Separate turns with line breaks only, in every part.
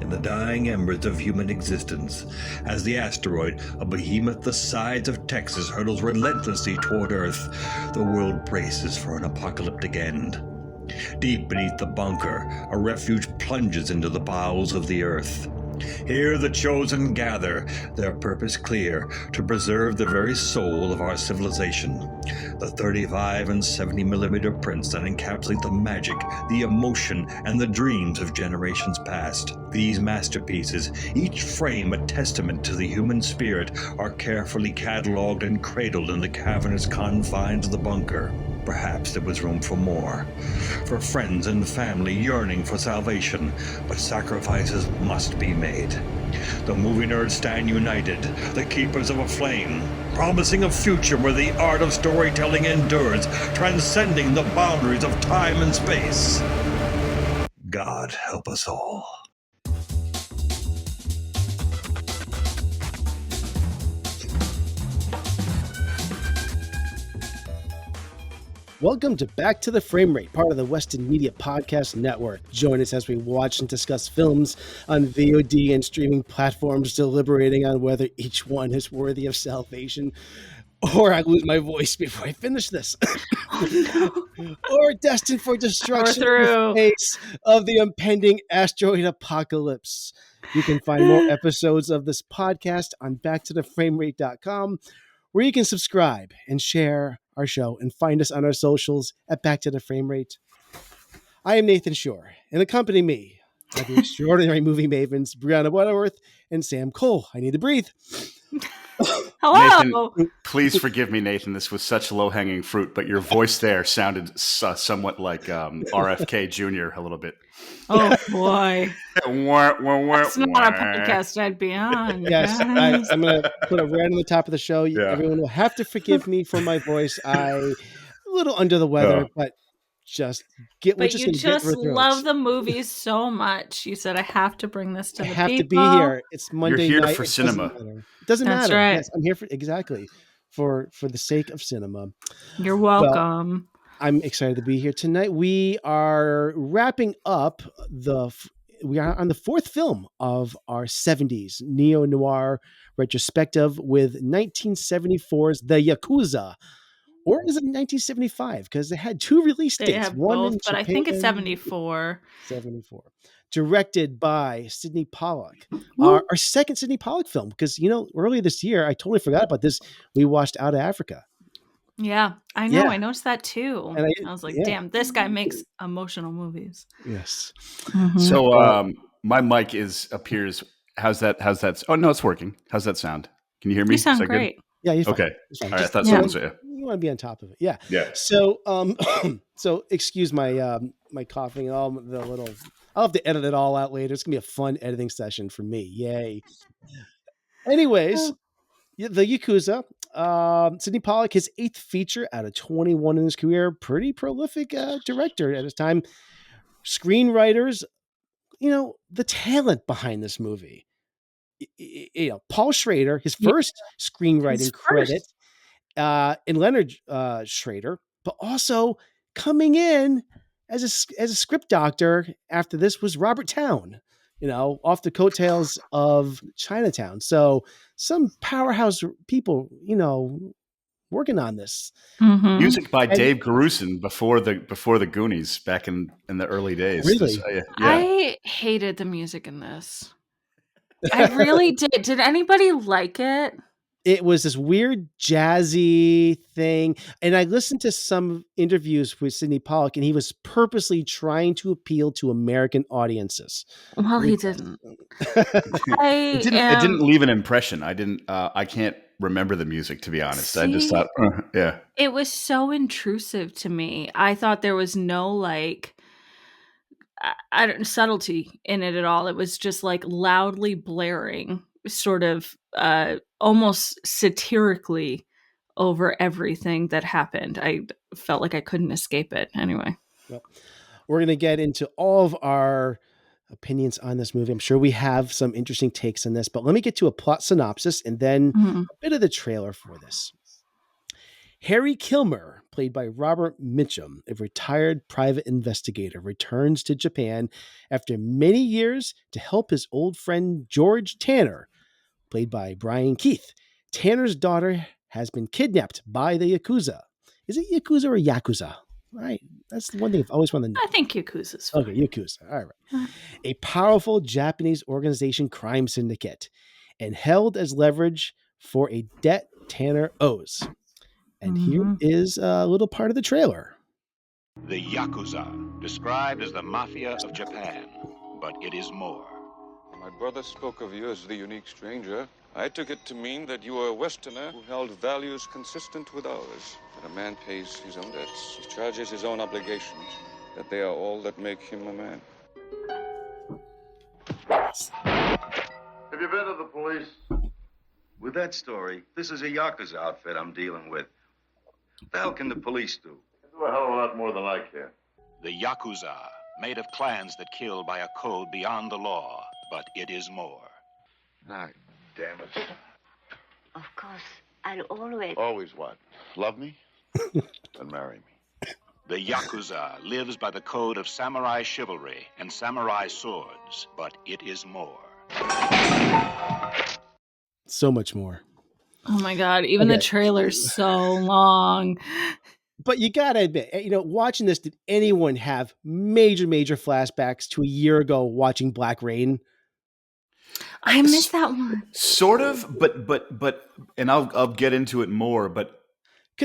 in the dying embers of human existence, as the asteroid, a behemoth the size of Texas, hurtles relentlessly toward Earth, the world braces for an apocalyptic end. Deep beneath the bunker, a refuge plunges into the bowels of the Earth. Here the chosen gather, their purpose clear, to preserve the very soul of our civilization. The 35 and 70 millimeter prints that encapsulate the magic, the emotion, and the dreams of generations past. These masterpieces, each frame a testament to the human spirit, are carefully cataloged and cradled in the cavernous confines of the bunker. Perhaps there was room for more, for friends and family yearning for salvation, but sacrifices must be made. The movie nerds stand united, the keepers of a flame, promising a future where the art of storytelling endures, transcending the boundaries of time and space. God help us all.
Welcome to Back to the Frame Rate, part of the Weston Media Podcast Network. Join us as we watch and discuss films on VOD and streaming platforms, deliberating on whether each one is worthy of salvation, or I lose my voice before I finish this, or destined for destruction in the face of the impending asteroid apocalypse. You can find more episodes of this podcast on backtotheframerate.com, where you can subscribe and share our show and find us on our socials at Back to the Frame Rate. I am Nathan Shore, and accompany me are the extraordinary movie mavens Brianna Butterworth and Sam Cole. I need to breathe.
Hello. Nathan, please forgive me, Nathan. This was such low-hanging fruit, but your voice there sounded somewhat like RFK Jr. a little bit.
Oh boy, that's not a podcast I'd be on.
Yes, I'm going to put it right on the top of the show. Yeah. Everyone will have to forgive me for my voice. I'm a little under the weather, but just get.
But you just love the movies so much. You said I have to bring this to the people.
I have to be here. It's Monday
You're here
night.
for cinema.
It doesn't
That's
matter.
Right.
Yes, I'm here for the sake of cinema.
You're welcome.
Well, I'm excited to be here tonight. We are wrapping up we are on the fourth film of our 70s neo-noir retrospective with 1974's The Yakuza. Or is it 1975? Because they had two release dates.
They have
one
both,
in
but I think it's 74.
74. Directed by Sidney Pollack. Our second Sidney Pollack film. Because, earlier this year, I totally forgot about this. We watched Out of Africa.
Yeah, I know. Yeah. I noticed that too.
And
I was like, damn, this guy makes emotional movies.
Yes.
Mm-hmm. So my mic appears. How's that? Oh, no, it's working. How's that sound? Can you hear me?
You sound great.
Good? Yeah, you're fine.
Okay.
All
right. I thought someone was there.
You want to be on top of it. Yeah.
Yeah.
So, so excuse my my coughing and all the little. I'll have to edit it all out later. It's gonna be a fun editing session for me. Yay. Anyways, The Yakuza. Sidney Pollack, his 8th feature out of 21 in his career. Pretty prolific director at his time. Screenwriters, the talent behind this movie. Paul Schrader, his first screenwriting credit, and Leonard Schrader, but also coming in as a script doctor after this was Robert Towne, off the coattails of Chinatown. So some powerhouse people, working on this.
Mm-hmm. Music by Dave Grusin before the Goonies back in the early days.
Really?
I hated the music in this. I really did. Did anybody like it?
It was this weird jazzy thing. And I listened to some interviews with Sidney Pollack, and he was purposely trying to appeal to American audiences.
Well, he didn't.
It didn't leave an impression. I can't remember the music, to be honest.
See,
I just thought, yeah.
It was so intrusive to me. I thought there was no subtlety in it at all. It was just loudly blaring, sort of almost satirically over everything that happened. I felt like I couldn't escape it anyway.
Well, we're going to get into all of our opinions on this movie. I'm sure we have some interesting takes on this, but let me get to a plot synopsis and then a bit of the trailer for this. Harry Kilmer, played by Robert Mitchum, a retired private investigator, returns to Japan after many years to help his old friend George Tanner, played by Brian Keith. Tanner's daughter has been kidnapped by the Yakuza. Is it Yakuza or Yakuza? Right. That's the one thing I've always wanted to know.
I think Yakuza's fine.
Okay, Yakuza. All right. A powerful Japanese organization crime syndicate and held as leverage for a debt Tanner owes. And here is a little part of the trailer.
The Yakuza, described as the mafia of Japan, but it is more.
My brother spoke of you as the unique stranger. I took it to mean that you were a Westerner who held values consistent with ours. That a man pays his own debts, discharges his own obligations, that they are all that make him a man.
Have you been to the police? With that story, this is a Yakuza outfit I'm dealing with. What the hell can the police do? They do a hell of a lot more than I can.
The Yakuza, made of clans that kill by a code beyond the law, but it is more.
Ah, damn it.
Of course, I'll always...
Always what? Love me? Then marry me.
The Yakuza lives by the code of samurai chivalry and samurai swords, but it is more.
So much more.
Oh my God. Even the trailer's so long.
But you got to admit, watching this, did anyone have major flashbacks to a year ago watching Black Rain?
I missed that one.
Sort of, but, and I'll get into it more, but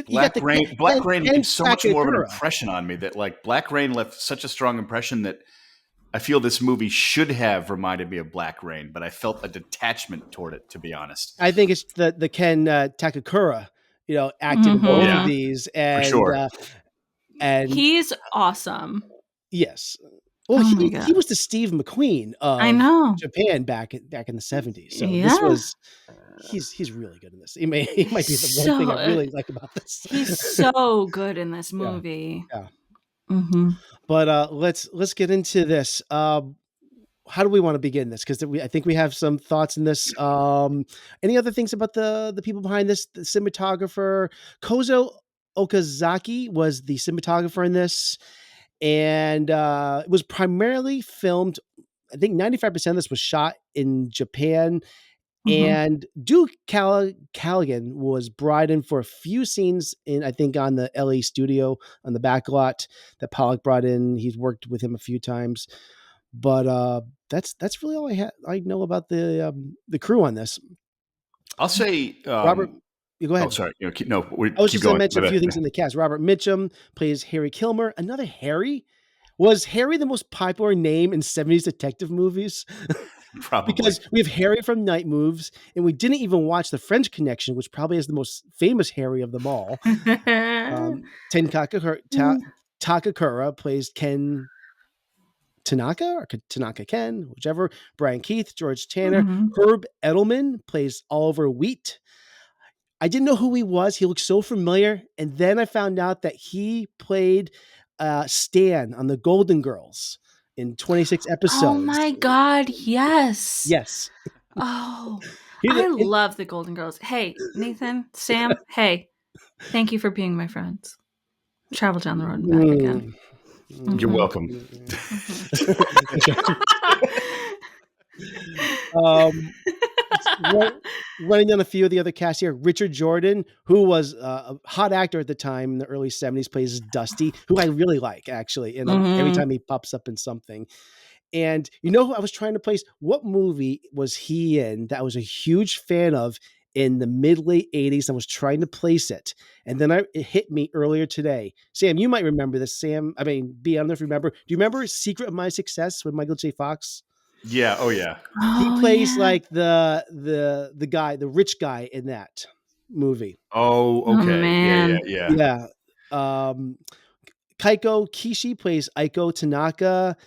Black Rain made so much more of an impression on me that like Black Rain left such a strong impression that I feel this movie should have reminded me of Black Rain, but I felt a detachment toward it, to be honest.
I think it's the Ken Takakura, acted in both of these, and
for sure.
And
he's awesome.
Yes. Well, he was the Steve McQueen of Japan back in the 70s. So this was he's really good in this. He might be the one thing I really like about this.
He's so good in this movie.
Yeah. But let's get into this. How do we want to begin this? Because I think we have some thoughts in this. Any other things about the people behind this? The cinematographer Kozo Okazaki was the cinematographer in this, and it was primarily filmed. I think 95% of this was shot in Japan. And Duke Callaghan was brought in for a few scenes I think on the LA studio on the back lot that Pollack brought in. He's worked with him a few times, but that's really all I know about the crew on this.
I'll say,
Robert, you go ahead.
Oh, sorry.
I was just going to mention a few things in the cast. Robert Mitchum plays Harry Kilmer. Another Harry. Was Harry the most popular name in 70s detective movies?
Probably.
Because we have Harry from Night Moves, and we didn't even watch The French Connection, which probably is the most famous Harry of them all. Takakura plays Ken Tanaka or Tanaka Ken, whichever. Brian Keith, George Tanner. Herb Edelman plays Oliver Wheat. I didn't know who he was. He looked so familiar. And then I found out that he played Stan on the Golden Girls in 26 episodes.
Oh my God, yes.
Yes.
Oh, I love the Golden Girls. Hey, Nathan, Sam, hey, thank you for being my friends. Travel down the road and back again.
You're welcome.
Running down a few of the other cast here, Richard Jordan, who was a hot actor at the time in the early 70s, plays Dusty, who I really like, actually. And every time he pops up in something. And who I was trying to place? What movie was he in that I was a huge fan of in the mid-late 80s? I was trying to place it. And then it hit me earlier today. Sam, you might remember this. B, I don't know if you remember. Do you remember Secret of My Success with Michael J. Fox?
Yeah. Oh yeah.
He plays like the guy, the rich guy in that movie.
Oh, okay.
Oh, man.
Yeah. Kaiko Kishi plays Aiko Tanaka.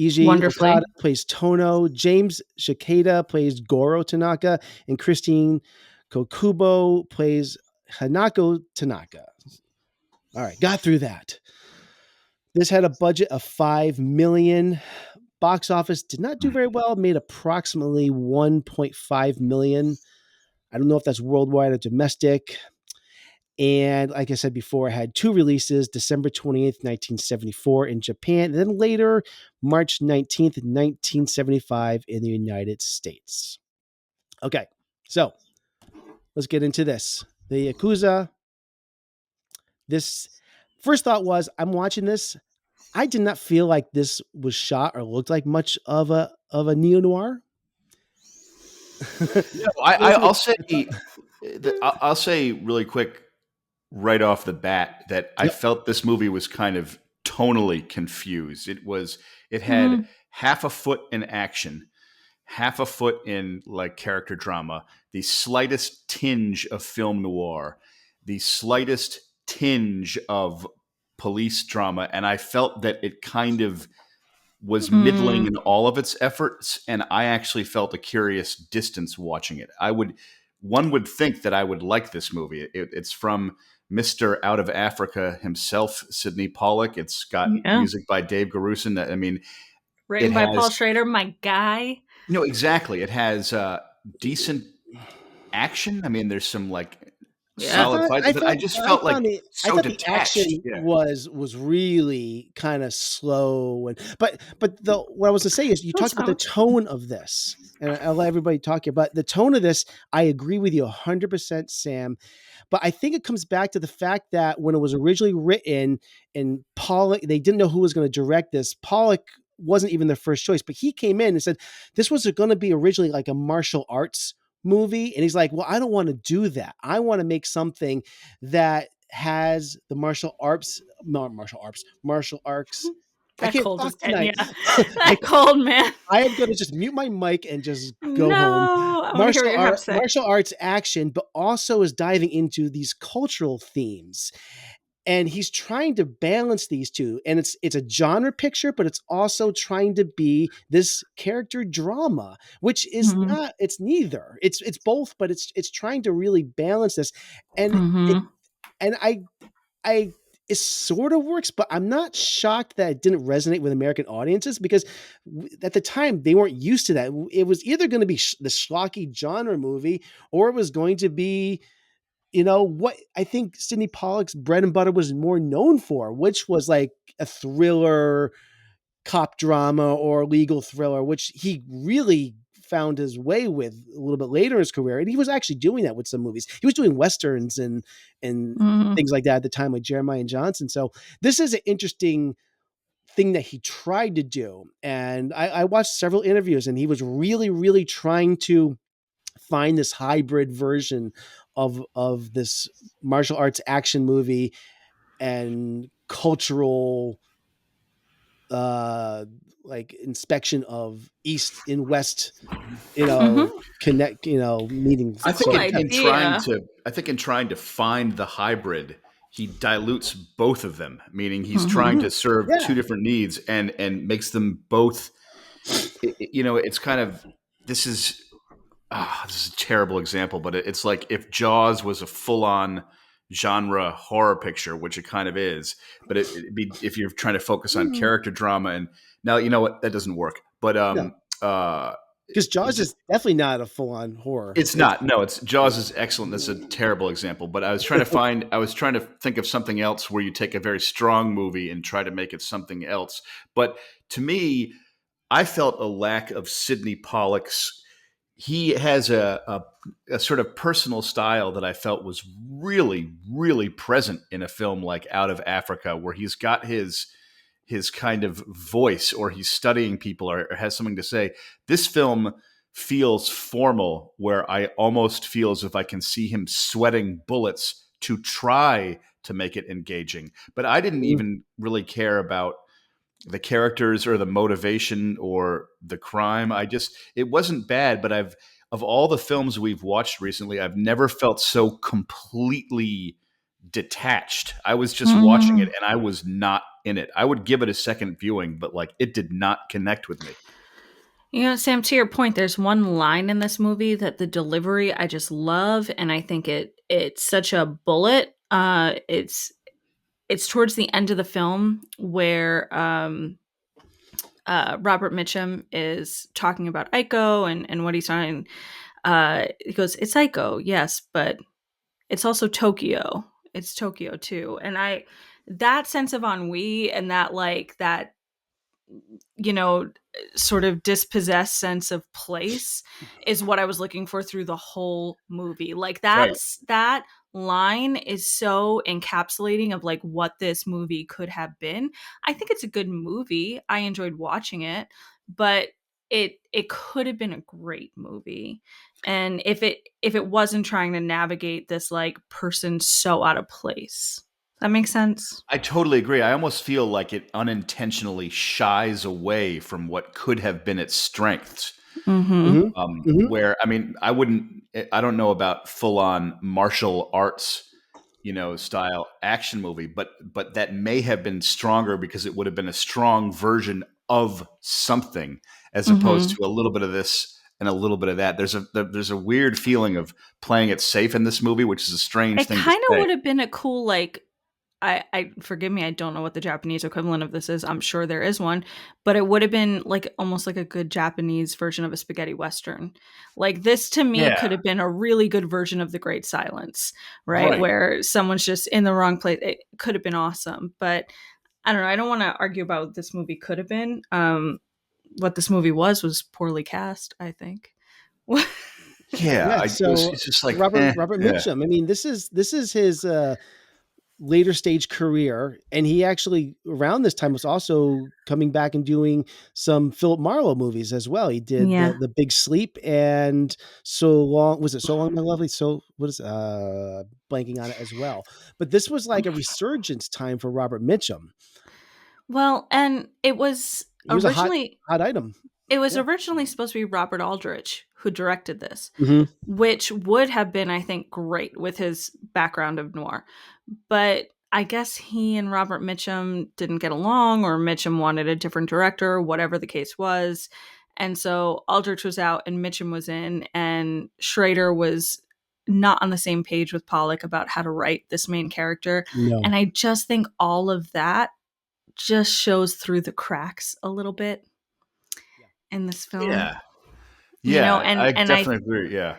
Iji Okada plays Tono. James Shikada plays Goro Tanaka. And Christine Kokubo plays Hanako Tanaka. All right. Got through that. This had a budget of $5 million. Box office did not do very well, made approximately $1.5 million. I don't know if that's worldwide or domestic. And like I said before, it had 2 releases, December 28th, 1974 in Japan, and then later, March 19th, 1975 in the United States. Okay, so let's get into this. The Yakuza. This first thought was, I'm watching this. I did not feel like this was shot or looked like much of a neo-noir.
I'll say really quick right off the bat that I felt this movie was kind of tonally confused. It had half a foot in action, half a foot in like character drama, the slightest tinge of film noir, the slightest tinge of police drama, and I felt that it kind of was middling in all of its efforts, and I actually felt a curious distance watching it. One would think that I would like this movie. It's from Mr. Out of Africa himself, Sidney Pollack. It's got music by Dave Garusin. I mean,
written by Paul Schrader, my guy.
No, exactly. It has decent action. I mean, there's some like solid fights, but I just felt like so detached.
The action was really kind of slow, but what I was to say is you talked about the tone of this, and I'll let everybody talk here. But the tone of this, I agree with you 100%, Sam. But I think it comes back to the fact that when it was originally written, and Pollack, they didn't know who was going to direct this. Pollack wasn't even their first choice, but he came in and said this was going to be originally like a martial arts movie, and he's like, well, I don't want to do that. I want to make something that has the martial arts. I can't talk tonight.
That cold, man.
I am going to just mute my mic and just go home. Martial arts action, but also is diving into these cultural themes. And he's trying to balance these two. And it's a genre picture, but it's also trying to be this character drama, which is not, it's neither. It's both, but it's trying to really balance this. And it sort of works, but I'm not shocked that it didn't resonate with American audiences, because at the time they weren't used to that. It was either going to be the schlocky genre movie, or it was going to be, what I think Sidney Pollack's bread and butter was more known for, which was like a thriller, cop drama, or legal thriller, which he really found his way with a little bit later in his career. And he was actually doing that with some movies. He was doing Westerns and things like that at the time, like Jeremiah and Johnson. So this is an interesting thing that he tried to do. And I watched several interviews, and he was really, really trying to find this hybrid version of this martial arts action movie and cultural like inspection of East and West, connect, meetings.
I think in trying to find the hybrid, he dilutes both of them, meaning he's trying to serve two different needs and makes them both, it's kind of, this is a terrible example, but it's like if Jaws was a full-on genre horror picture, which it kind of is, but it'd be if you're trying to focus on character drama. And now, you know what, that doesn't work. But
because Jaws is definitely not a full-on horror.
It's not. No, Jaws is excellent. That's a terrible example. But I was trying to think of something else where you take a very strong movie and try to make it something else. But to me, I felt a lack of Sidney Pollack's. He has a sort of personal style that I felt was really, really present in a film like Out of Africa, where he's got his kind of voice, or he's studying people, or has something to say. This film feels formal, where I almost feel as if I can see him sweating bullets to try to make it engaging. But I didn't even really care about the characters or the motivation or the crime. It wasn't bad, but of all the films we've watched recently, I've never felt so completely detached. I was just watching it and I was not in it. I would give it a second viewing, but like it did not connect with me.
Sam, to your point, there's one line in this movie that the delivery I just love, and I think it's such a bullet. It's towards the end of the film where Robert Mitchum is talking about Aiko and what he's saying. He goes, "It's Aiko, yes, but it's also Tokyo." It's Tokyo too. And that sense of ennui and that like that, you know, sort of dispossessed sense of place is what I was looking for through the whole movie. Like that line is so encapsulating of like what this movie could have been. I think it's a good movie. I enjoyed watching it, but it could have been a great movie. And if it wasn't trying to navigate this like person so out of place. That makes sense.
I totally agree. I almost feel like it unintentionally shies away from what could have been its strengths. Where, I mean, I don't know about full on martial arts, style action movie, but that may have been stronger because it would have been a strong version of something as opposed to a little bit of this and a little bit of that. There's a weird feeling of playing it safe in this movie, which is a strange thing to say.
It kind of would have been a cool, like, I forgive me, I don't know what the Japanese equivalent of this is. I'm sure there is one, but it would have been like almost like a good Japanese version of a spaghetti western. Like this to me could have been a really good version of The Great Silence, right? Where someone's just in the wrong place. It could have been awesome, but I don't know. I don't want to argue about what this movie could have been. What this movie was poorly cast, I think.
So
it's just like
Robert Mitchum. I mean, this is his later stage career, and he actually around this time was also coming back and doing some Philip Marlowe movies as well. He did the Big Sleep and So Long, was it So Long My Lovely? So what is blanking on it as well. But this was like a resurgence time for Robert Mitchum.
Well, and it was originally
a hot item.
It was originally supposed to be Robert Aldrich who directed this, which would have been, I think, great with his background of noir. But I guess he and Robert Mitchum didn't get along, or Mitchum wanted a different director, whatever the case was. And so Aldrich was out and Mitchum was in, and Schrader was not on the same page with Pollack about how to write this main character.
No.
And I just think all of that just shows through the cracks a little bit in this film.
I definitely agree.
Yeah.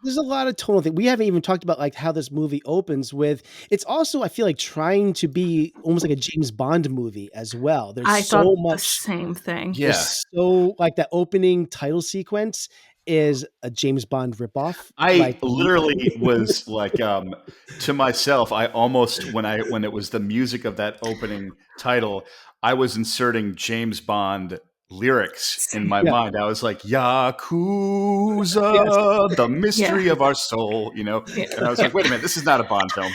There's a lot of tonal thing. We haven't even talked about like how this movie opens with. It's also, I feel like, trying to be almost like a James Bond movie as well. There's so much
the same thing.
Yeah. So like that opening title sequence is a James Bond ripoff.
I literally was like, to myself, I almost, when it was the music of that opening title, I was inserting James Bond lyrics in my mind. I was like, Yakuza, the mystery of our soul, and I was like, wait a minute, this is not a Bond film.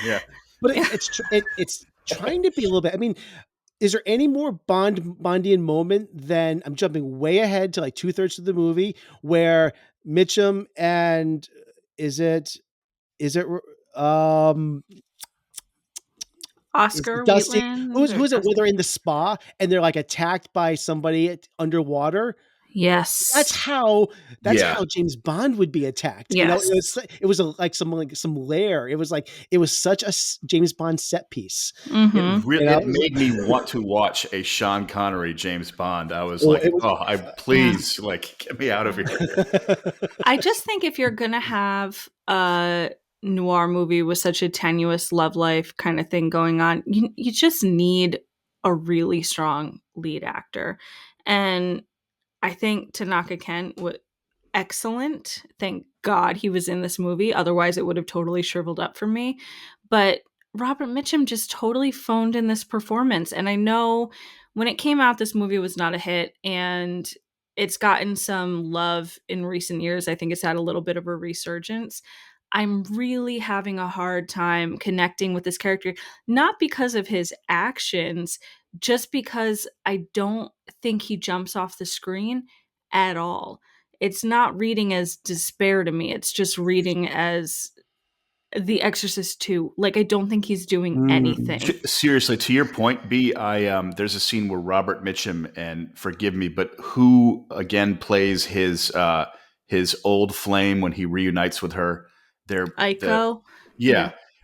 But it's trying to be a little bit. I mean, is there any more Bondian moment than, I'm jumping way ahead to like 2/3 of the movie, where Mitchum and is it
Oscar
Dusty,
Wheatland?
Who's it? Where they're in the spa and they're like attacked by somebody underwater.
Yes,
that's how James Bond would be attacked.
Yes.
It was like some lair. It was such a James Bond set piece.
It made me want to watch a Sean Connery James Bond. I was please get me out of here.
I just think if you're gonna have a noir movie with such a tenuous love life kind of thing going on, you just need a really strong lead actor. And I think Tanaka Kent was excellent. Thank God he was in this movie. Otherwise, it would have totally shriveled up for me. But Robert Mitchum just totally phoned in this performance. And I know when it came out, this movie was not a hit. And it's gotten some love in recent years. I think it's had a little bit of a resurgence. I'm really having a hard time connecting with this character, not because of his actions, just because I don't think he jumps off the screen at all. It's not reading as despair to me. It's just reading as The Exorcist 2. Like, I don't think he's doing anything.
Seriously, to your point, B, there's a scene where Robert Mitchum, and forgive me, but who again plays his old flame when he reunites with her?
Aiko.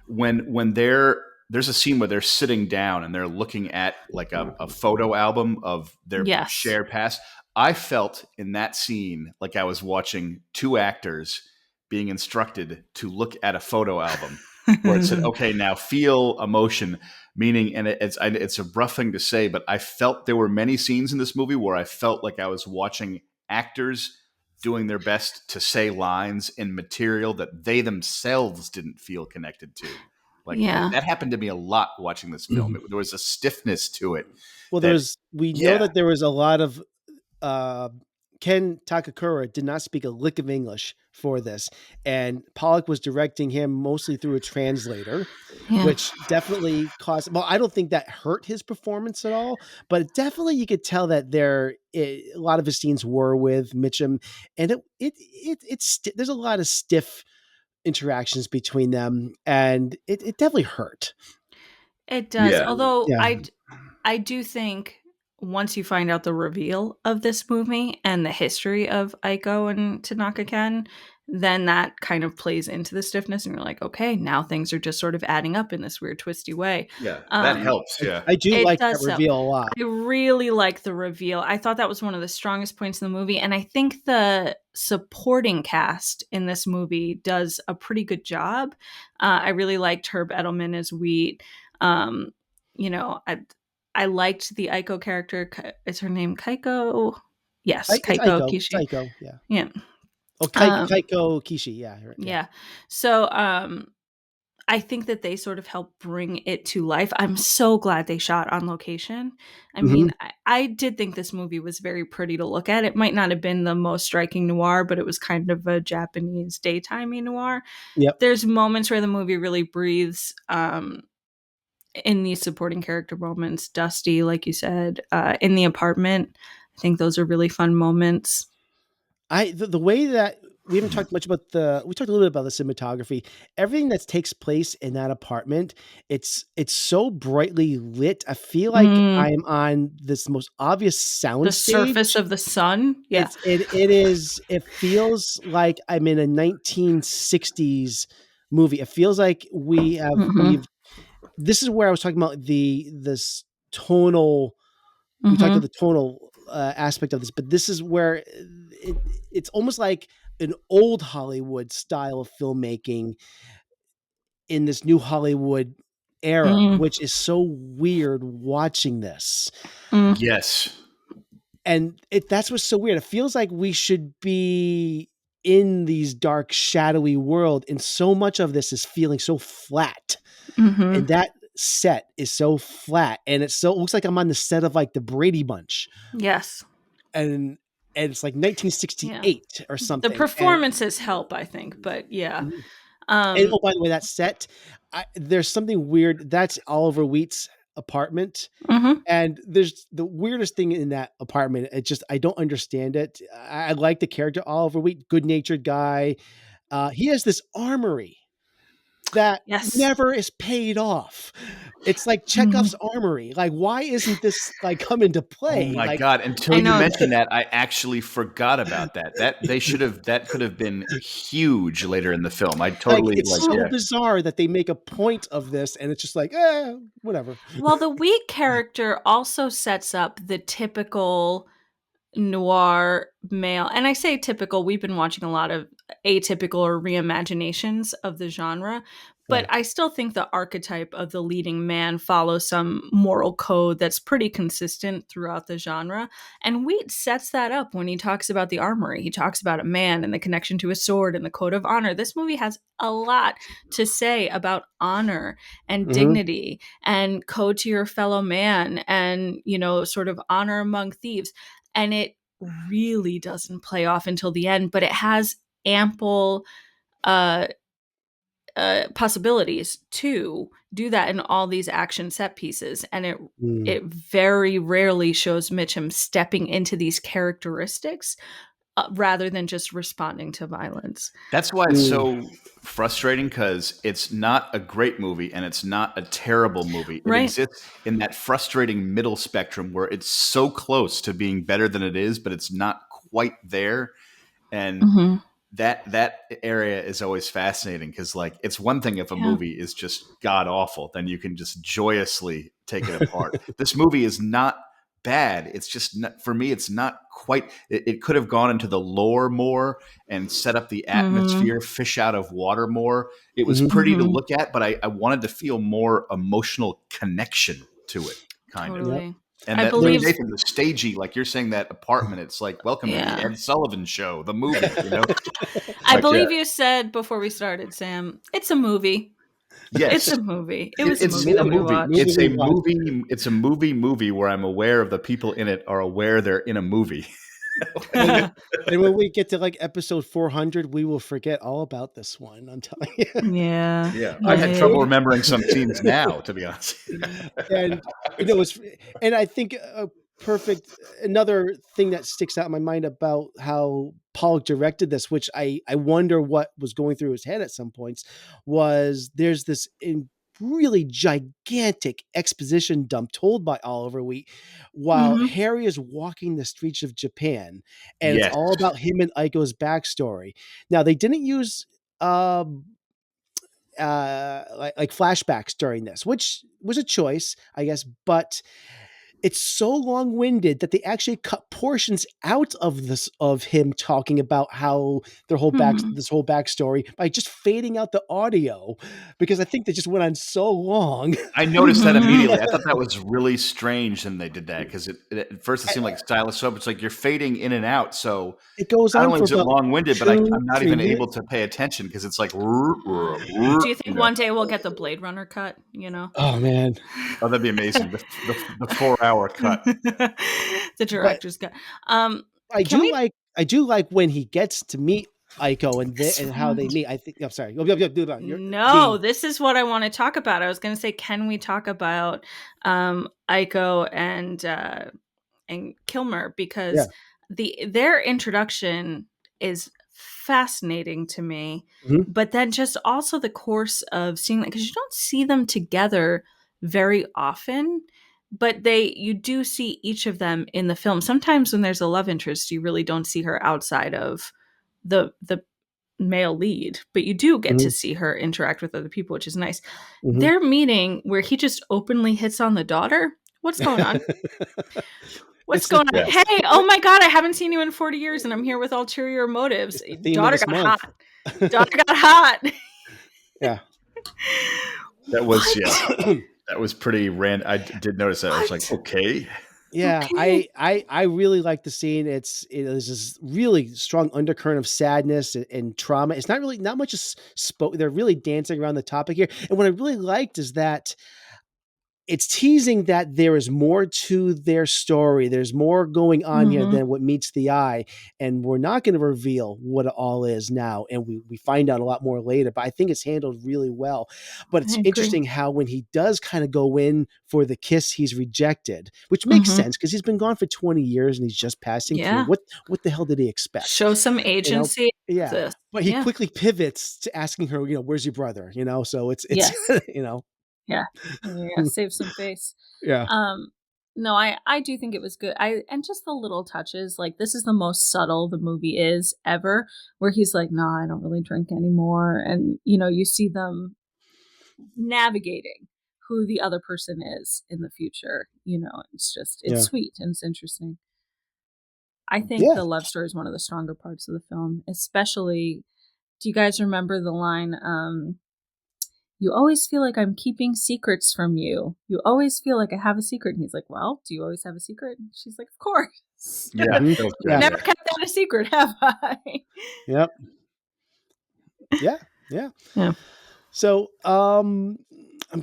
When there's a scene where they're sitting down and they're looking at like a photo album of their shared past. I felt in that scene like I was watching two actors being instructed to look at a photo album where it said, okay, now feel emotion, meaning, and it's a rough thing to say, but I felt there were many scenes in this movie where I felt like I was watching actors doing their best to say lines in material that they themselves didn't feel connected to. Like that happened to me a lot watching this film. There was a stiffness to it.
Well, we know that there was a lot of Ken Takakura did not speak a lick of English for this, and Pollack was directing him mostly through a translator, which definitely caused. Well, I don't think that hurt his performance at all, but definitely you could tell that a lot of his scenes were with Mitchum, and it's there's a lot of stiff interactions between them, and it definitely hurt.
It does, although I do think once you find out the reveal of this movie and the history of Aiko and Tanaka Ken, then that kind of plays into the stiffness, and you're like, okay, now things are just sort of adding up in this weird twisty way.
Yeah, that helps. Yeah,
I do like that reveal a lot.
I really like the reveal. I thought that was one of the strongest points in the movie, and I think the supporting cast in this movie does a pretty good job. I really liked Herb Edelman as Wheat. I liked the Aiko character. Is her name Kaiko? Yes, Kaiko Kishi.
Kaiko, yeah.
Yeah.
Oh, Kaiko Kishi, yeah.
Yeah. So I think that they sort of help bring it to life. I'm so glad they shot on location. I mean, I did think this movie was very pretty to look at. It might not have been the most striking noir, but it was kind of a Japanese daytimey noir.
Yep.
There's moments where the movie really breathes. In these supporting character moments, Dusty, like you said, in the apartment, I think those are really fun moments.
The way that we haven't talked much about we talked a little bit about the cinematography. Everything that takes place in that apartment, it's so brightly lit. I feel like I'm on this most obvious sound stage.
The surface of the sun. Yeah.
It feels like I'm in a 1960s movie. It feels like this is where I was talking about this tonal. We talked about the tonal aspect of this, but this is where it's almost like an old Hollywood style of filmmaking in this new Hollywood era, which is so weird watching this.
Yes.
And that's what's so weird. It feels like we should be in these dark, shadowy world, and so much of this is feeling so flat. And that set is so flat, and it looks like I'm on the set of like the Brady Bunch.
Yes.
And it's like 1968 or something.
The performances help, I think, but yeah.
And by the way, that set, there's something weird. That's Oliver Wheat's apartment. And there's the weirdest thing in that apartment. I don't understand it. I like the character Oliver Wheat, good-natured guy. He has this armory that never is paid off. It's like Chekhov's armory. Like, why isn't this like come into play?
Oh my God. Until you mentioned that, I actually forgot about that. That could have been huge later in the film. I totally
it's so bizarre that they make a point of this, and it's just like, whatever.
Well, the Wheat character also sets up the typical noir male, and I say typical, we've been watching a lot of atypical or reimaginations of the genre, but I still think the archetype of the leading man follows some moral code that's pretty consistent throughout the genre. And Wheat sets that up when he talks about the armory. He talks about a man and the connection to his sword and the code of honor. This movie has a lot to say about honor and dignity and code to your fellow man and, sort of honor among thieves. And it really doesn't play off until the end, but it has ample possibilities to do that in all these action set pieces. And it very rarely shows Mitchum stepping into these characteristics rather than just responding to violence.
That's why it's so frustrating, because it's not a great movie and it's not a terrible movie. It exists in that frustrating middle spectrum where it's so close to being better than it is, but it's not quite there. And that area is always fascinating, because like, it's one thing if a movie is just god awful, then you can just joyously take it apart. This movie is not bad. It's just not, for me, it's not quite. It could have gone into the lore more and set up the atmosphere, fish out of water more. It was pretty to look at, but I wanted to feel more emotional connection to it, kind of.
Totally.
And
I
that
believe
Nathan, the stagey, like you're saying, that apartment, it's like, welcome to the Ed Sullivan Show, the movie, you know?
I believe you said before we started, Sam, it's a movie.
Yes.
It's a movie. It was
it's
a movie.
It's a movie. It's a movie where I'm aware of the people in it are aware they're in a movie.
And when we get to like episode 400, we will forget all about this one. I'm telling you.
Yeah.
I've had trouble remembering some scenes now, to be honest.
And and I think another thing that sticks out in my mind about how Pollack directed this, which I wonder what was going through his head at some points, was there's this really gigantic exposition dump told by Oliver Wheat while Harry is walking the streets of Japan, and it's all about him and Aiko's backstory. Now they didn't use like flashbacks during this, which was a choice, I guess, but it's so long-winded that they actually cut portions out of this, of him talking about how their whole this whole backstory, by just fading out the audio, because I think they just went on so long.
I noticed that immediately. I thought that was really strange, and they did that because at first it seemed like stylus soap. It's like you're fading in and out, so
it goes on.
Not only
for
is it long-winded, but I'm not even able
minutes.
to pay attention because it's like.
Do you think one day we'll get the Blade Runner cut? You know?
Oh man!
Oh, that'd be amazing. The 4-hour cut.
The director's cut.
I do like when he gets to meet Aiko and how they meet. I think. I'm sorry.
No, this is what I want to talk about. I was going to say, can we talk about Aiko and Kilmer, because their introduction is fascinating to me, but then just also the course of seeing that, because you don't see them together very often, but you do see each of them in the film. Sometimes when there's a love interest, you really don't see her outside of the male lead, but you do get to see her interact with other people, which is nice. Their meeting where he just openly hits on the daughter. What's going on? What's going on? Hey, oh my God, I haven't seen you in 40 years and I'm here with ulterior motives. Daughter got hot. Daughter got hot.
Yeah.
That was, that was pretty random. I did notice that. I was like, okay.
Yeah, okay. I really like the scene. There's this really strong undercurrent of sadness and trauma. It's not much spoke. They're really dancing around the topic here. And what I really liked is that it's teasing that there is more to their story. There's more going on here than what meets the eye. And we're not going to reveal what it all is now. And we find out a lot more later, but I think it's handled really well. But it's interesting how when he does kind of go in for the kiss, he's rejected, which makes sense because he's been gone for 20 years and he's just passing through. What the hell did he expect?
Show some agency.
You know? Yeah. But he quickly pivots to asking her, where's your brother? So it's
Yeah, save some face.
Yeah.
No, I do think it was good. And just the little touches, like this is the most subtle the movie is ever, where he's like, "No, I don't really drink anymore," and you see them navigating who the other person is in the future. It's sweet and it's interesting. I think the love story is one of the stronger parts of the film, especially. Do you guys remember the line? You always feel like I'm keeping secrets from you. You always feel like I have a secret. And he's like, well, do you always have a secret? And she's like, of course.
Yeah.
Never kept that a secret, have I?
Yep. Yeah. So I'm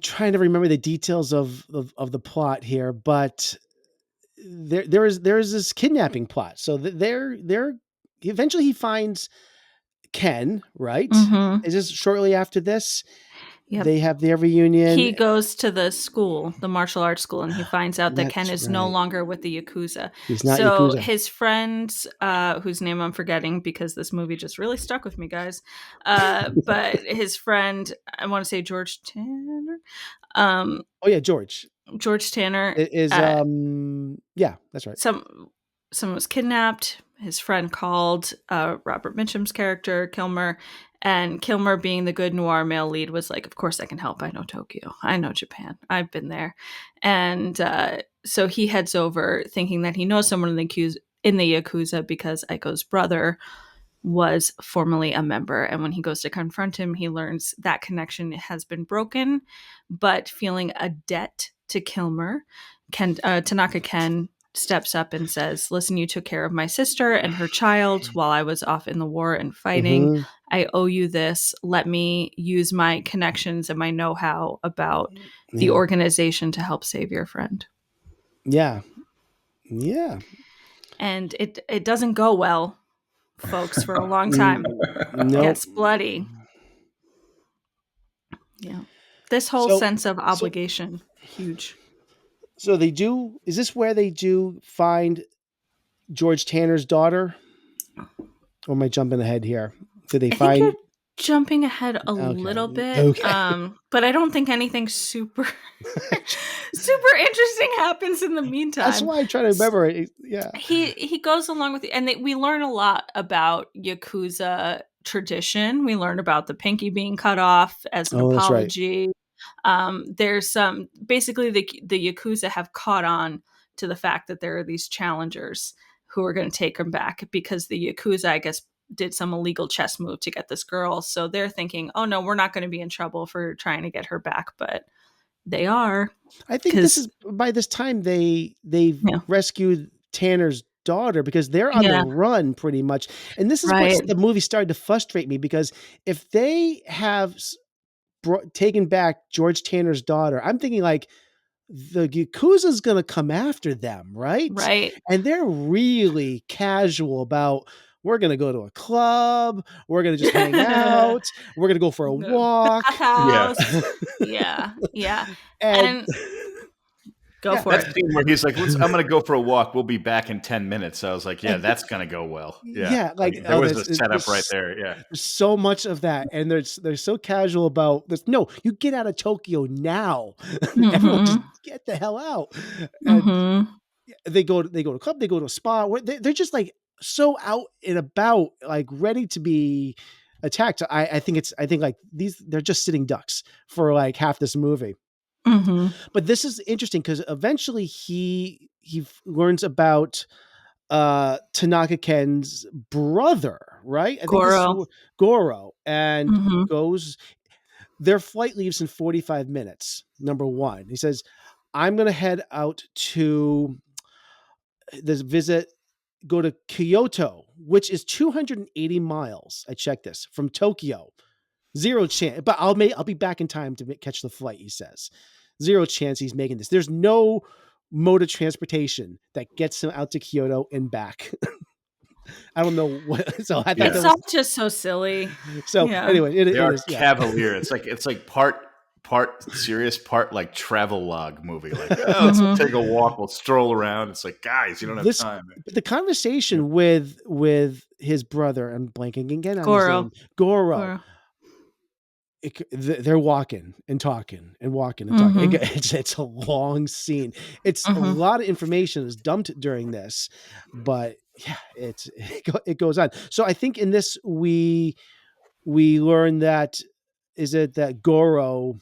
trying to remember the details of the plot here, but there is this kidnapping plot. So they're eventually he finds Ken, right? Is this shortly after this? Yep. They have their reunion.
He goes to the school, the martial arts school, and he finds out that Ken is no longer with the Yakuza.
He's not
Yakuza.
Yakuza.
His friend, whose name I'm forgetting because this movie just really stuck with me, guys. But his friend, I want to say George Tanner.
George.
George Tanner
is that's right.
Someone was kidnapped. His friend called Robert Mitchum's character, Kilmer, And Kilmer, being the good noir male lead, was like, of course I can help. I know Tokyo. I know Japan. I've been there. And so he heads over thinking that he knows someone in the Yakuza because Aiko's brother was formerly a member. And when he goes to confront him, he learns that connection has been broken, but feeling a debt to Kilmer, Tanaka Ken steps up and says, listen, you took care of my sister and her child while I was off in the war and fighting.
Mhm.
I owe you this. Let me use my connections and my know-how about the organization to help save your friend.
Yeah. Yeah.
And it doesn't go well, folks, for a long time.
Nope.
It gets bloody. Yeah. This whole sense of obligation, huge.
So they do, is this where they do find George Tanner's daughter? Or am I jumping ahead here? Do they find?
You're jumping ahead a little bit. Okay. But I don't think anything super interesting happens in the meantime.
That's why I try to remember it. Yeah.
He goes along with it, and we learn a lot about Yakuza tradition. We learn about the pinky being cut off as an apology. Right. There's some basically the Yakuza have caught on to the fact that there are these challengers who are going to take them back because the Yakuza, I guess, did some illegal chess move to get this girl. So they're thinking, oh no, we're not going to be in trouble for trying to get her back, but they are.
I think this is by this time they've rescued Tanner's daughter because they're on the run pretty much. And this is what the movie started to frustrate me because if they have taken back George Tanner's daughter, I'm thinking like the Yakuza is going to come after them, right?
Right.
And they're really casual about, we're going to go to a club. We're going to just hang out. We're going to go for a walk.
Yeah. And go for
that
it.
Scene where he's like, I'm going to go for a walk. We'll be back in 10 minutes. I was like, yeah, that's going to go well. Yeah.
Like
there was a setup right there. Yeah.
There's so much of that. And they're so casual about this. No, you get out of Tokyo now. Everyone just get the hell out. And they go to a club. They go to a spa. They're just like so out and about, like ready to be attacked. I think like they're just sitting ducks for like half this movie. But this is interesting because eventually he learns about Tanaka Ken's brother, right? I think Goro, and goes. Their flight leaves in 45 minutes. Number one, he says, "I'm going to head out to this visit." Go to Kyoto, which is 280 miles. I checked this from Tokyo. Zero chance, but I'll be back in time to catch the flight. He says, zero chance he's making this. There's no mode of transportation that gets him out to Kyoto and back. I don't know what. So I thought
it's all just so silly.
So anyway, it is
cavalier. It's like part serious, part like travel log movie. Like, let's take a walk, we'll stroll around. It's like, guys, you don't have time.
But the conversation with his brother, I'm blanking again on
Goro.
his name, Goro. They're walking and talking and walking and talking. It's a long scene. It's a lot of information is dumped during this, but yeah, it goes on. So I think in this we learn that that Goro.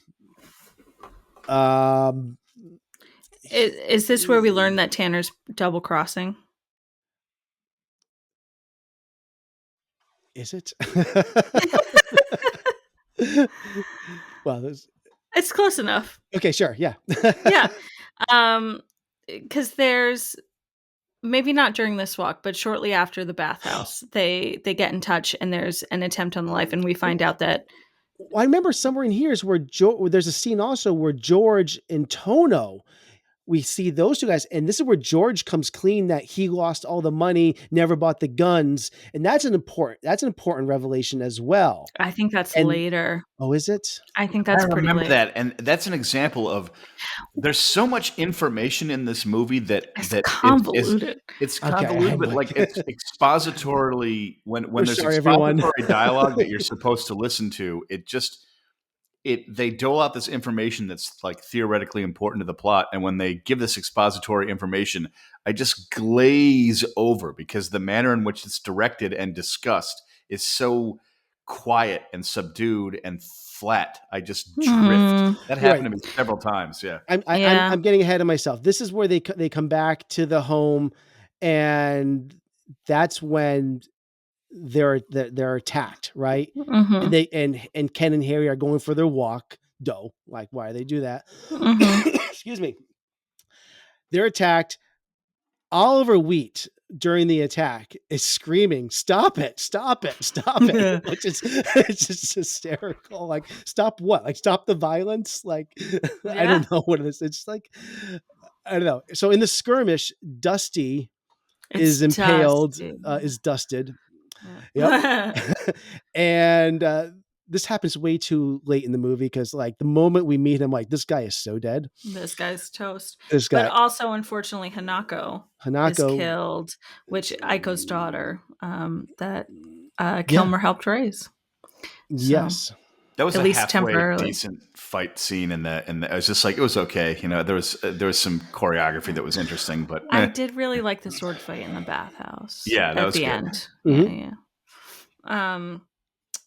Is this where we learn that Tanner's double crossing?
Is it? Well,
it's close enough.
Okay, sure, yeah.
Yeah. Because there's maybe not during this walk, but shortly after the bathhouse, they get in touch and there's an attempt on the life, and we find out that.
I remember somewhere in here is where there's a scene also where George and Tono, we see those two guys, and this is where George comes clean that he lost all the money, never bought the guns, and that's an important revelation as well.
I think that's later.
Oh, is it?
I think that's pretty late.
That, and that's an example of there's so much information in this movie that
convoluted.
It's convoluted, but like it's expositorily when there's expository dialogue that you're supposed to listen to, they dole out this information that's like theoretically important to the plot. And when they give this expository information, I just glaze over because the manner in which it's directed and discussed is so quiet and subdued and flat. I just drift. That happened to me several times. Yeah.
I'm getting ahead of myself. This is where they come back to the home, and that's when they're attacked, right? And they and Ken and Harry are going for their walk. Like, why do they do that? Excuse me. They're attacked. Oliver Wheat during the attack is screaming, "Stop it! Stop it! Stop it!" Which is it's just hysterical. Like, stop what? Like, stop the violence? Like, I don't know what it is. It's like, I don't know. So in the skirmish, Dusty is impaled, is dusted. Yep. And this happens way too late in the movie because, like, the moment we meet him, like, this guy is so dead.
This guy's toast.
This guy.
But also, unfortunately, Hanako is killed, which Aiko's daughter that Kilmer helped raise.
Yes.
That was at least temporarily decent fight scene in the I was just like, it was okay. You know, there was some choreography that was interesting, but
I did really like the sword fight in the bathhouse.
Yeah, that was
the
good.
End.
Mm-hmm.
Yeah.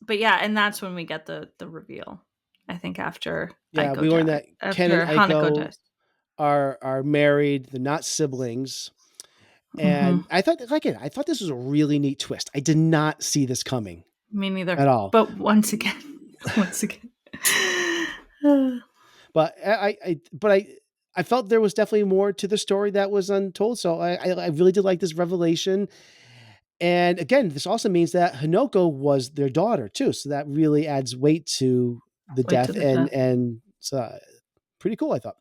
But yeah, and that's when we get the reveal. I think after Aiko
we learned that Ken and Aiko are married. They're not siblings. And I thought this was a really neat twist. I did not see this coming.
Me neither.
At all.
But once again.
But I felt there was definitely more to the story that was untold. So I really did like this revelation. And again, this also means that Hanako was their daughter too. So that really adds weight to the death. And it's pretty cool, I thought.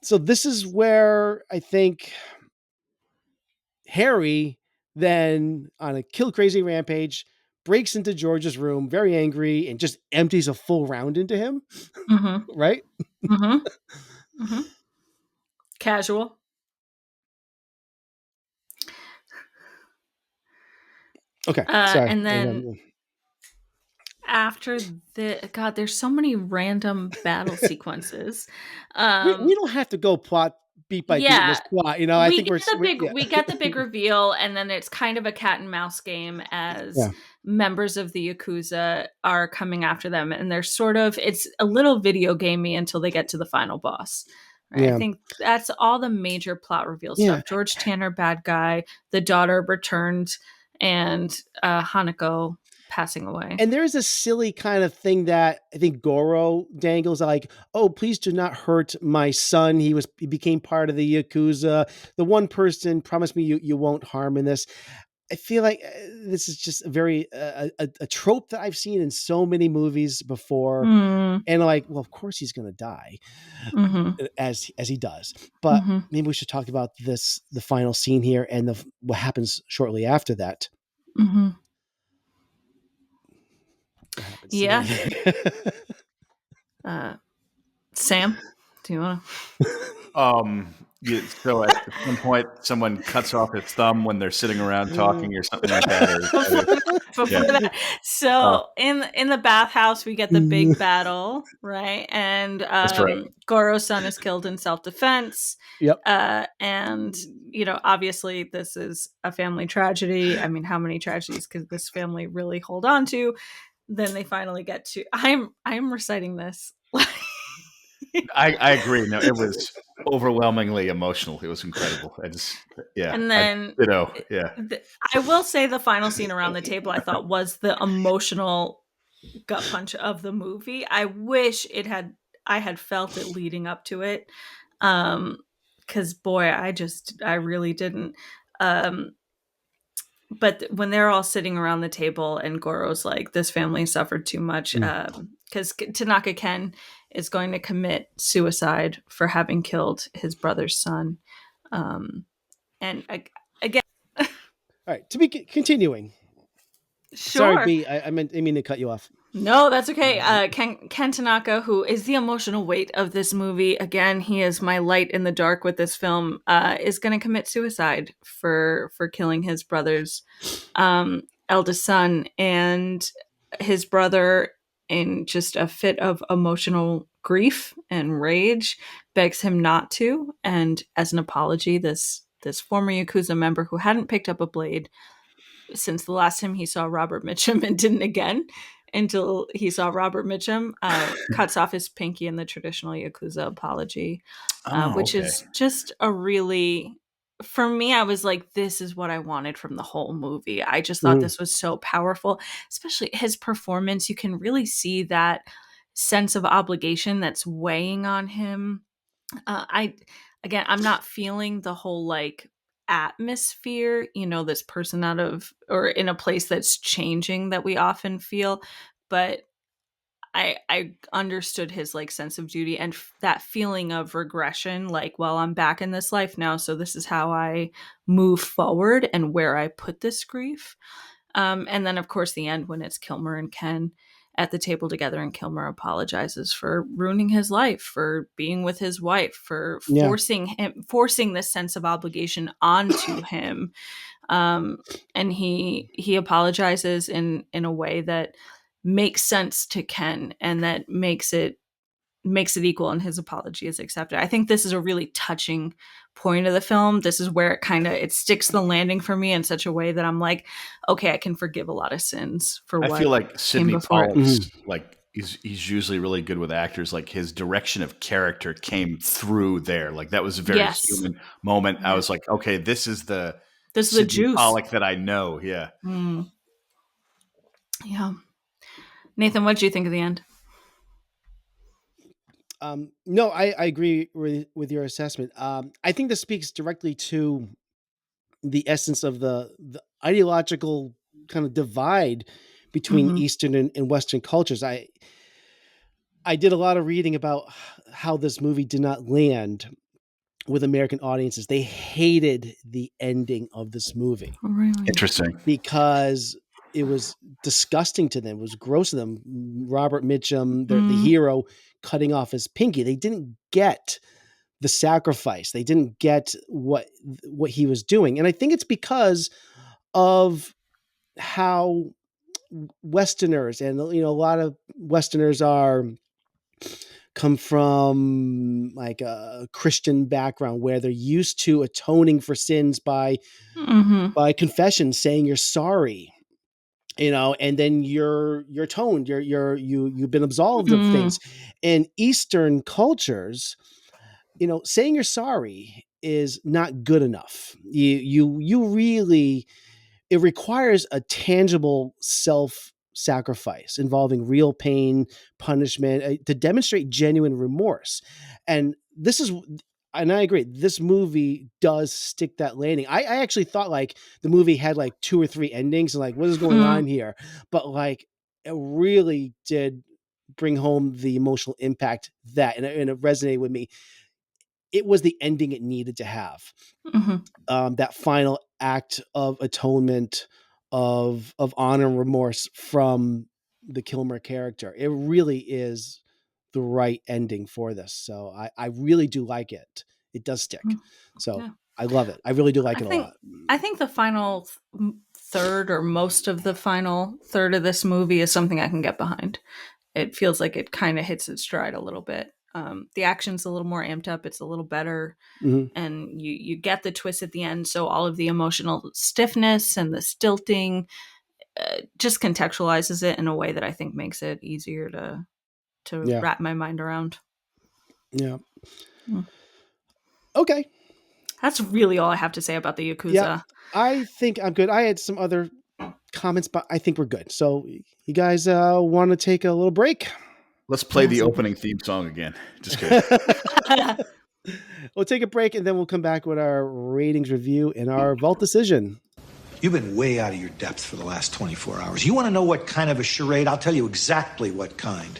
So this is where I think Harry then, on a kill crazy rampage, breaks into George's room, very angry, and just empties a full round into him. Right?
Casual.
Okay. Sorry.
And then after there's so many random battle sequences.
We don't have to go plot beat by beat in this plot. You know, I think
we get the big reveal, and then it's kind of a cat and mouse game as members of the Yakuza are coming after them, and they're it's a little video gamey until they get to the final boss. Right? Yeah. I think that's all the major plot reveal stuff. George Tanner, bad guy, the daughter returned, and Hanako passing away.
And there's a silly kind of thing that I think Goro dangles, like, "Oh, please do not hurt my son. He became part of the Yakuza. The one person promised me you won't harm in this." I feel like this is just a very a trope that I've seen in so many movies before. And like, well, of course he's going to die as he does. But maybe we should talk about the final scene here and what happens shortly after that.
Yeah. Sam, do you want
to? So at some point, someone cuts off his thumb when they're sitting around talking or something like that.
That. So in the bathhouse, we get the big battle, right? And Goro's son is killed in self-defense.
Yep.
And obviously, this is a family tragedy. I mean, how many tragedies could this family really hold on to? Then they finally get to. I'm reciting this.
I agree. No, it was overwhelmingly emotional. It was incredible.
And then I will say the final scene around the table I thought was the emotional gut punch of the movie. I wish I had felt it leading up to it. Cause boy, I really didn't. But when they're all sitting around the table and Goro's like, this family suffered too much, because Tanaka Ken is going to commit suicide for having killed his brother's son. And again...
All right, to be continuing.
Sure.
Sorry, B, I mean to cut you off.
No, that's okay. Ken Tanaka, who is the emotional weight of this movie, again, he is my light in the dark with this film, is going to commit suicide for killing his brother's eldest son. And his brother, in just a fit of emotional grief and rage, begs him not to. And as an apology, this former Yakuza member who hadn't picked up a blade since the last time he saw Robert Mitchum and didn't again until he saw Robert Mitchum, cuts off his pinky in the traditional Yakuza apology, which is just a really, for me, I was like, this is what I wanted from the whole movie. I just thought this was so powerful, especially his performance. You can really see that sense of obligation that's weighing on him. I'm not feeling the whole like atmosphere, this person out of or in a place that's changing that we often feel, but I understood his like sense of duty and that feeling of regression, like, well, I'm back in this life now, so this is how I move forward and where I put this grief. And then of course the end when it's Kilmer and Ken at the table together, and Kilmer apologizes for ruining his life, for being with his wife, for forcing this sense of obligation onto him. And he apologizes in a way that makes sense to Ken, and that makes it equal, and his apology is accepted. I think this is a really touching point of the film. This is where it sticks the landing for me in such a way that I'm like, okay, I can forgive a lot of sins for what I feel like
Sidney Pollack, like he's usually really good with actors. Like his direction of character came through there. Like that was a very human moment. I was like, okay, this is the
juice
Pollack that I know. Yeah.
Yeah. Nathan, what did you think of the end?
No, I agree with your assessment. I think this speaks directly to the essence of the ideological kind of divide between Eastern and Western cultures. I did a lot of reading about how this movie did not land with American audiences. They hated the ending of this movie.
Oh, really?
Interesting.
Because it was disgusting to them. It was gross to them. Robert Mitchum, the hero, cutting off his pinky. They didn't get the sacrifice. They didn't get what he was doing. And I think it's because of how Westerners, and a lot of Westerners come from like a Christian background where they're used to atoning for sins by confession, saying you're sorry. And then you're atoned, you've been absolved of things. In Eastern cultures, saying you're sorry is not good enough. You really, it requires a tangible self-sacrifice involving real pain, punishment, to demonstrate genuine remorse. And I agree, this movie does stick that landing. I actually thought like the movie had like 2 or 3 endings and like, what is going on here? But like, it really did bring home the emotional impact and it resonated with me. It was the ending it needed to have. That final act of atonement, of honor and remorse from the Kilmer character. It really is the right ending for this. So I really do like it. It does stick. So I love it. I really do like it a lot.
I think the final third, or most of the final third of this movie, is something I can get behind. It feels like it kind of hits its stride a little bit. The action's a little more amped up. It's a little better. And you get the twist at the end. So all of the emotional stiffness and the stilting just contextualizes it in a way that I think makes it easier to wrap my mind around.
Yeah. Okay.
That's really all I have to say about the Yakuza.
Yeah, I think I'm good. I had some other comments, but I think we're good. So you guys want to take a little break?
Let's play the opening theme song again. Just kidding.
We'll take a break and then we'll come back with our ratings review and our vault decision.
You've been way out of your depth for the last 24 hours. You want to know what kind of a charade? I'll tell you exactly what kind.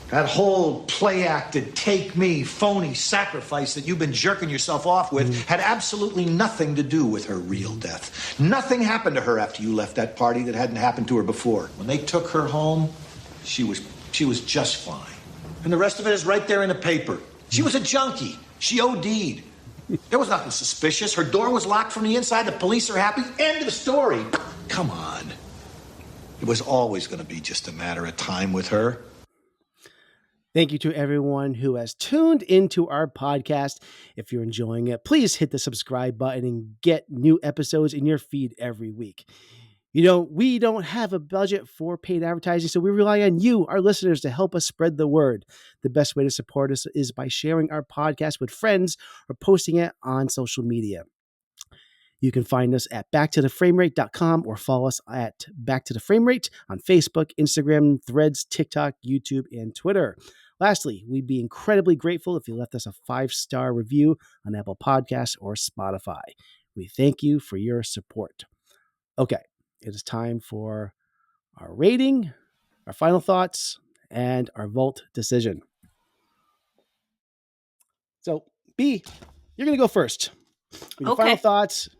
That whole play-acted, take-me, phony sacrifice that you've been jerking yourself off with had absolutely nothing to do with her real death. Nothing happened to her after you left that party that hadn't happened to her before. When they took her home, she was just fine. And the rest of it is right there in the paper. She was a junkie. She OD'd. There was nothing suspicious. Her door was locked from the inside. The police are happy. End of the story. Come on. It was always going to be just a matter of time with her.
Thank you to everyone who has tuned into our podcast. If you're enjoying it, please hit the subscribe button and get new episodes in your feed every week. We don't have a budget for paid advertising, so we rely on you, our listeners, to help us spread the word. The best way to support us is by sharing our podcast with friends or posting it on social media. You can find us at backtotheframerate.com or follow us at backtotheframerate on Facebook, Instagram, Threads, TikTok, YouTube, and Twitter. Lastly, we'd be incredibly grateful if you left us a 5-star review on Apple Podcasts or Spotify. We thank you for your support. Okay, it is time for our rating, our final thoughts, and our vault decision. So, B, you're going to go first. With your final thoughts.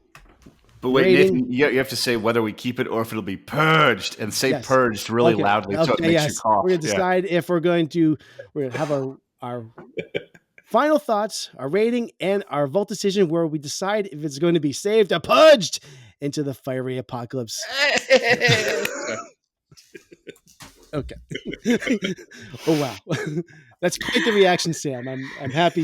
But wait, Nathan, you have to say whether we keep it or if it'll be purged, and say purged really loudly so it makes you cough.
We're going to decide if we're going to have our final thoughts, our rating, and our vault decision, where we decide if it's going to be saved or purged into the fiery apocalypse. Okay. Oh wow, that's quite the reaction, Sam. I'm happy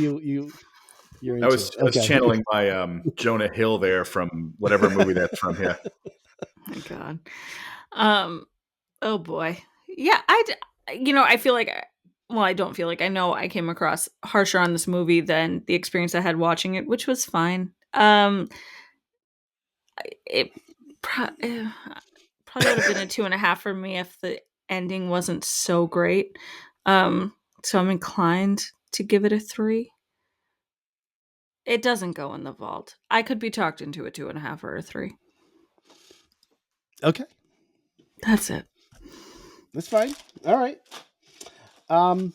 you're into it.
I was channeling my Jonah Hill there from whatever movie that's from. Yeah.
Oh my God. Oh boy. Yeah. I feel like, I don't feel like, I know I came across harsher on this movie than the experience I had watching it, which was fine. It probably would have been a 2.5 for me if the ending wasn't so great. So I'm inclined to give it a 3. It doesn't go in the vault. I could be talked into a 2.5 or a 3.
Okay.
That's it.
That's fine. All right. I'll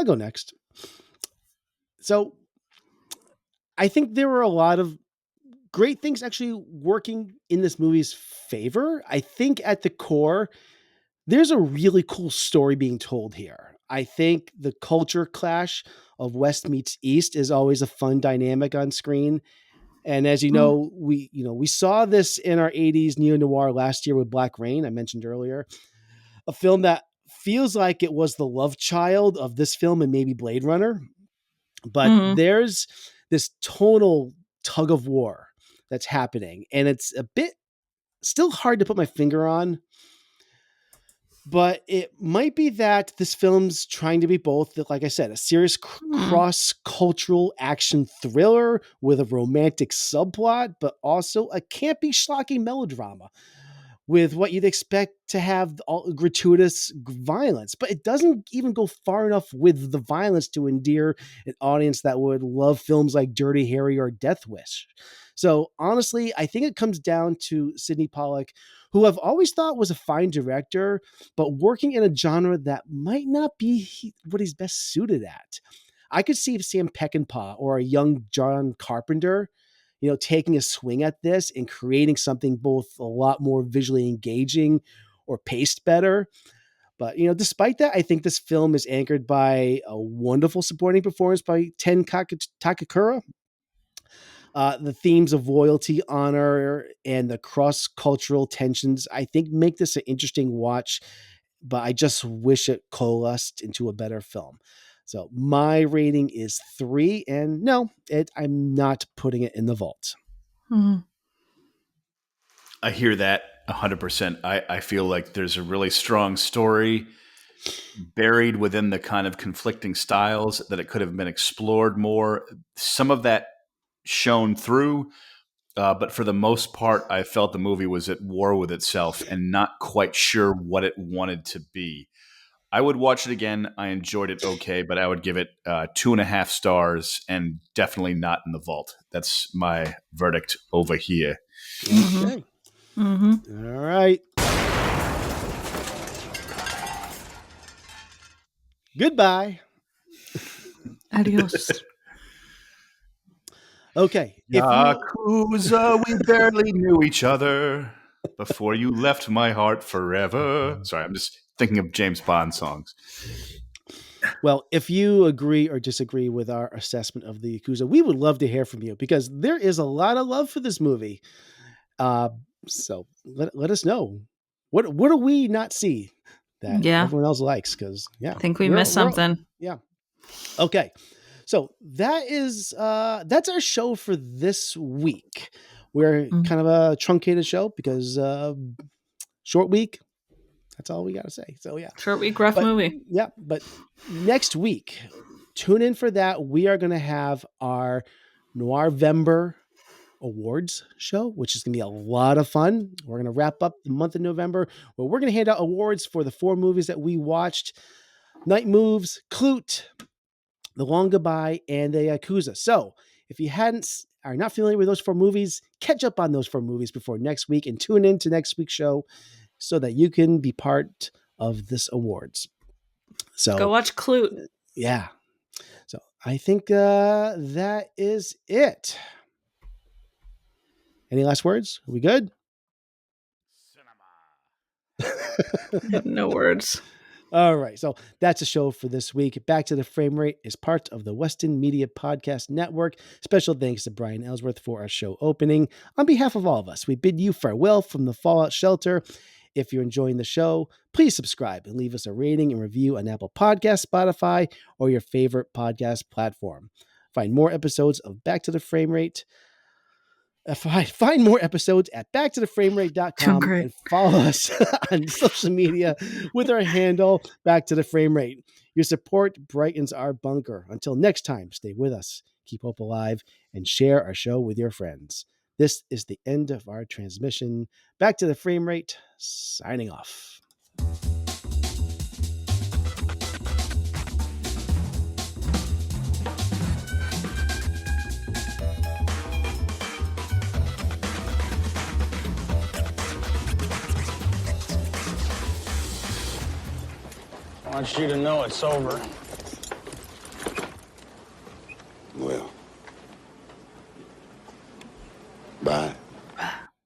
go next. So I think there were a lot of great things actually working in this movie's favor. I think at the core, there's a really cool story being told here. I think the culture clash of West meets East is always a fun dynamic on screen. And as you know, we saw this in our 80s neo-noir last year with Black Rain, I mentioned earlier. A film that feels like it was the love child of this film and maybe Blade Runner. But there's this tonal tug of war that's happening. And it's a bit still hard to put my finger on. But it might be that this film's trying to be both, like I said, a serious cross-cultural action thriller with a romantic subplot, but also a campy, schlocky melodrama with what you'd expect to have all gratuitous violence. But it doesn't even go far enough with the violence to endear an audience that would love films like Dirty Harry or Death Wish. So honestly, I think it comes down to Sidney Pollack, who I've always thought was a fine director, but working in a genre that might not be what he's best suited at. I could see Sam Peckinpah or a young John Carpenter, taking a swing at this and creating something both a lot more visually engaging or paced better. But, despite that, I think this film is anchored by a wonderful supporting performance by Ten Takakura. The themes of loyalty, honor, and the cross-cultural tensions, I think, make this an interesting watch, but I just wish it coalesced into a better film. So my rating is 3, and no, I'm not putting it in the vault.
I hear that 100%. I feel like there's a really strong story buried within the kind of conflicting styles that it could have been explored more. Some of that shone through, but for the most part, I felt the movie was at war with itself and not quite sure what it wanted to be. I would watch it again. I enjoyed it okay, but I would give it 2.5 stars and definitely not in the vault. That's my verdict over here.
Okay. All right. Goodbye.
Adios.
Okay.
Yakuza, we barely knew each other before you left my heart forever. Sorry, I'm just thinking of James Bond songs.
Well, if you agree or disagree with our assessment of the Yakuza, we would love to hear from you because there is a lot of love for this movie. So let us know. What do we not see? that everyone else likes. Because
I think we missed something.
Yeah. Okay. So that's our show for this week. We're kind of a truncated show because short week. That's all we got to say. So yeah.
Short week, rough movie.
Yeah. But next week, tune in for that. We are going to have our Noirvember Awards show, which is going to be a lot of fun. We're going to wrap up the month of November where we're going to hand out awards for the 4 movies that we watched: Night Moves, Clute, The Long Goodbye, and the Yakuza. So if you are not familiar with those 4 movies, catch up on those 4 movies before next week and tune in to next week's show so that you can be part of this awards. So
go watch Clute.
Yeah. So I think that is it. Any last words? Are we good?
No words.
All right. So that's a show for this week. Back to the Frame Rate is part of the Weston Media Podcast Network. Special thanks to Brian Ellsworth for our show opening. On behalf of all of us, we bid you farewell from the Fallout Shelter. If you're enjoying the show, please subscribe and leave us a rating and review on Apple Podcasts, Spotify, or your favorite podcast platform. Find more episodes of Back to the Frame Rate. Find more episodes at backtotheframerate.com and follow us on social media with our handle Back to the Frame Rate. Your support brightens our bunker. Until next time, stay with us, keep hope alive, and share our show with your friends. This is the end of our transmission. Back to the Frame Rate, signing off.
I want you to know it's over.
Well,